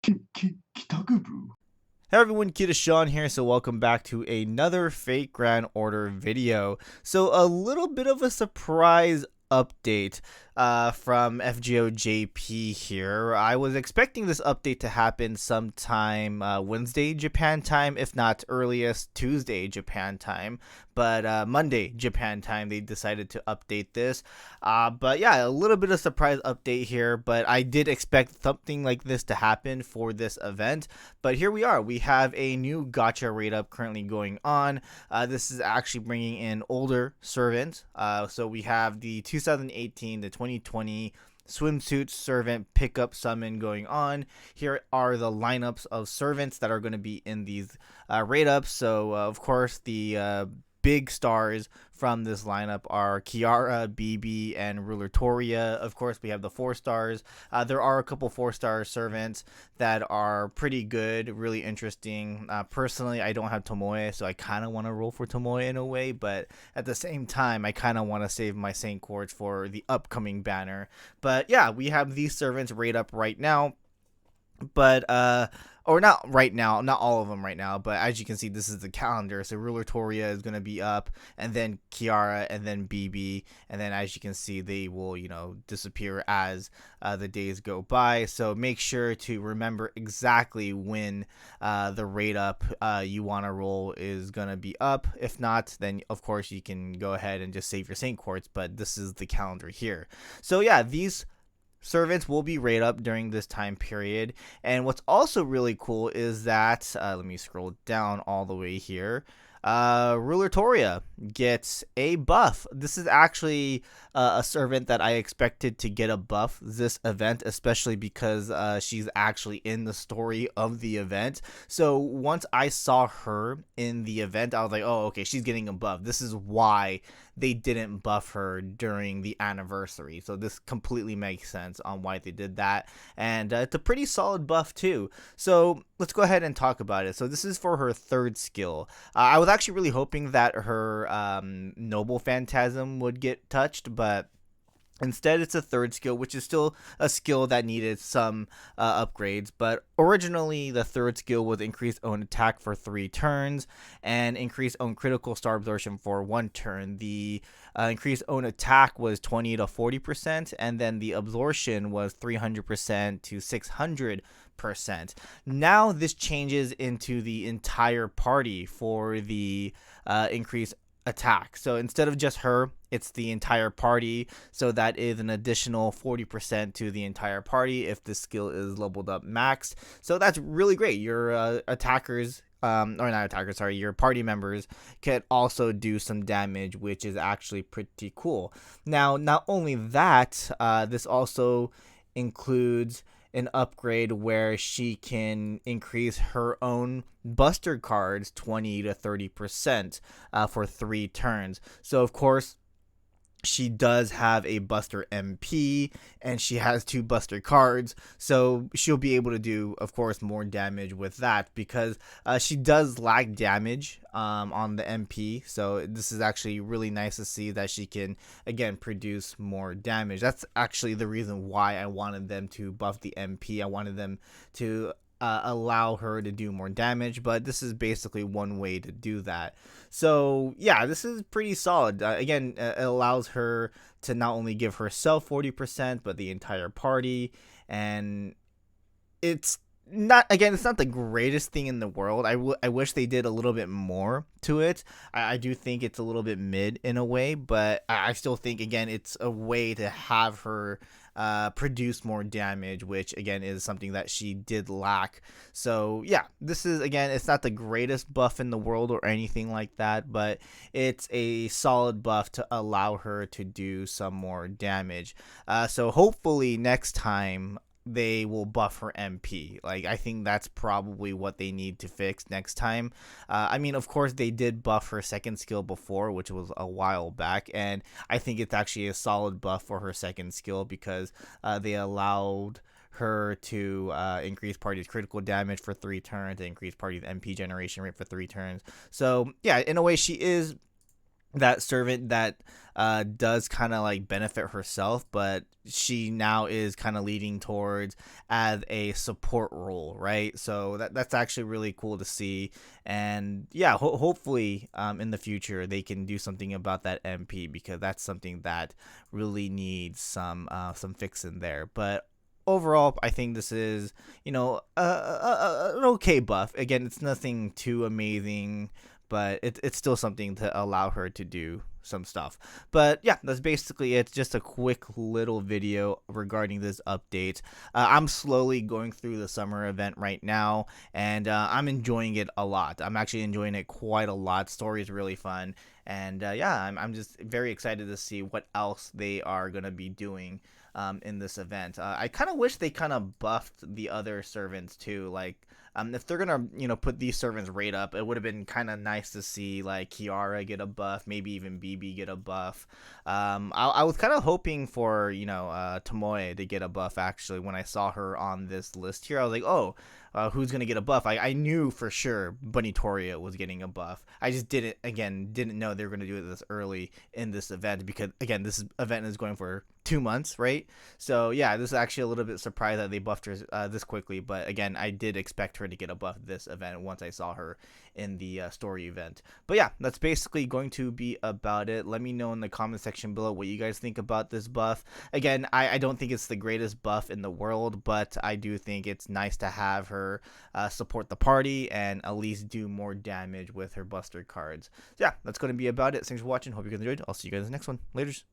Kitakubu. Hey everyone, KitaSean here, so welcome back to another Fate Grand Order video. So a little bit of a surprise update from FGOJP here. I was expecting this update to happen sometime Wednesday Japan time, if not earliest Tuesday Japan time, but Monday Japan time they decided to update this. But yeah, a little bit of surprise update here, but I did expect something like this to happen for this event. But here we are. We have a new gacha rate up currently going on. This is actually bringing in older servants. So we have the 2018 to 2020 swimsuit servant pickup summon going on. Here are the lineups of servants that are going to be in these rate ups. So of course the big stars from this lineup are Kiara, BB, and Ruler Toria. Of course, we have the 4 stars. There are a couple 4-star servants that are pretty good, really interesting. Personally, I don't have Tomoe, so I kind of want to roll for Tomoe in a way, but at the same time, I kind of want to save my Saint Quartz for the upcoming banner. But yeah, we have these servants rate up right now. But or not right now, not all of them right now, but as you can see, this is the calendar. So Ruler Toria is going to be up, and then Kiara, and then BB, and then as you can see, they will, disappear as the days go by. So make sure to remember exactly when the rate up you want to roll is going to be up. If not, then of course you can go ahead and just save your Saint Quartz, but this is the calendar here. So yeah, these servants will be rate up during this time period. And what's also really cool is that, let me scroll down all the way here. Ruler Toria gets a buff. This is actually a servant that I expected to get a buff this event, especially because she's actually in the story of the event. So once I saw her in the event, I was like, oh, okay, she's getting a buff. This is why they didn't buff her during the anniversary. So this completely makes sense on why they did that. And it's a pretty solid buff too. So let's go ahead and talk about it. So this is for her 3rd skill. I was actually really hoping that her Noble Phantasm would get touched, but instead, it's a 3rd skill, which is still a skill that needed some upgrades. But originally, the 3rd skill was increased own attack for 3 turns and increased own critical star absorption for 1 turn. The increased own attack was 20 to 40%, and then the absorption was 300% to 600%. Now, this changes into the entire party for the increased attack. So instead of just her, it's the entire party. So that is an additional 40% to the entire party if the skill is leveled up max. So that's really great. Your attackers, or not attackers, sorry, your party members can also do some damage, which is actually pretty cool. Now, not only that, this also includes an upgrade where she can increase her own buster cards 20 to 30% for 3 turns. So of course, she does have a Buster MP and she has 2 Buster cards, so she'll be able to do, of course, more damage with that because she does lack damage on the MP. So this is actually really nice to see that she can again produce more damage. That's actually the reason why I wanted them to buff the MP. I wanted them to allow her to do more damage, but this is basically one way to do that. So yeah, this is pretty solid. Again, it allows her to not only give herself 40% but the entire party, and it's not the greatest thing in the world. I wish they did a little bit more to it. I do think it's a little bit mid in a way, but I still think, again, it's a way to have her produce more damage, which again is something that she did lack. So yeah, this is, again, it's not the greatest buff in the world or anything like that, but it's a solid buff to allow her to do some more damage. So hopefully next time they will buff her MP. Like, I think that's probably what they need to fix next time. I mean, of course, they did buff her 2nd skill before, which was a while back, and I think it's actually a solid buff for her 2nd skill because they allowed her to increase party's critical damage for 3 turns, increase party's MP generation rate for 3 turns. So yeah, in a way, she is that servant that does kind of like benefit herself, but she now is kind of leading towards as a support role, right? So that's actually really cool to see, and yeah, hopefully in the future they can do something about that MP, because that's something that really needs some fix in there. But overall, I think this is, an okay buff. Again, it's nothing too amazing, but it's still something to allow her to do some stuff. But yeah, that's basically it. Just a quick little video regarding this update. I'm slowly going through the summer event right now, and I'm enjoying it a lot. I'm actually enjoying it quite a lot. Story is really fun, and yeah, I'm just very excited to see what else they are gonna be doing in this event. I kind of wish they kind of buffed the other servants too. Like, if they're gonna, put these servants right up, it would have been kind of nice to see like Kiara get a buff, maybe even BB get a buff. I was kind of hoping for, Tomoe to get a buff. Actually, when I saw her on this list here, I was like, oh. Who's gonna get a buff? I knew for sure Bunnytoria was getting a buff. I just didn't know they were gonna do it this early in this event, because again, this event is going for 2 months, right? So yeah, this is actually a little bit surprised that they buffed her this quickly. But again, I did expect her to get a buff this event once I saw her in the story event. But yeah, that's basically going to be about it. Let me know in the comment section below what you guys think about this buff. Again, I don't think it's the greatest buff in the world, but I do think it's nice to have her support the party and at least do more damage with her buster cards. So yeah, that's going to be about it. Thanks for watching. Hope you guys enjoyed. I'll see you guys in the next one. Laters.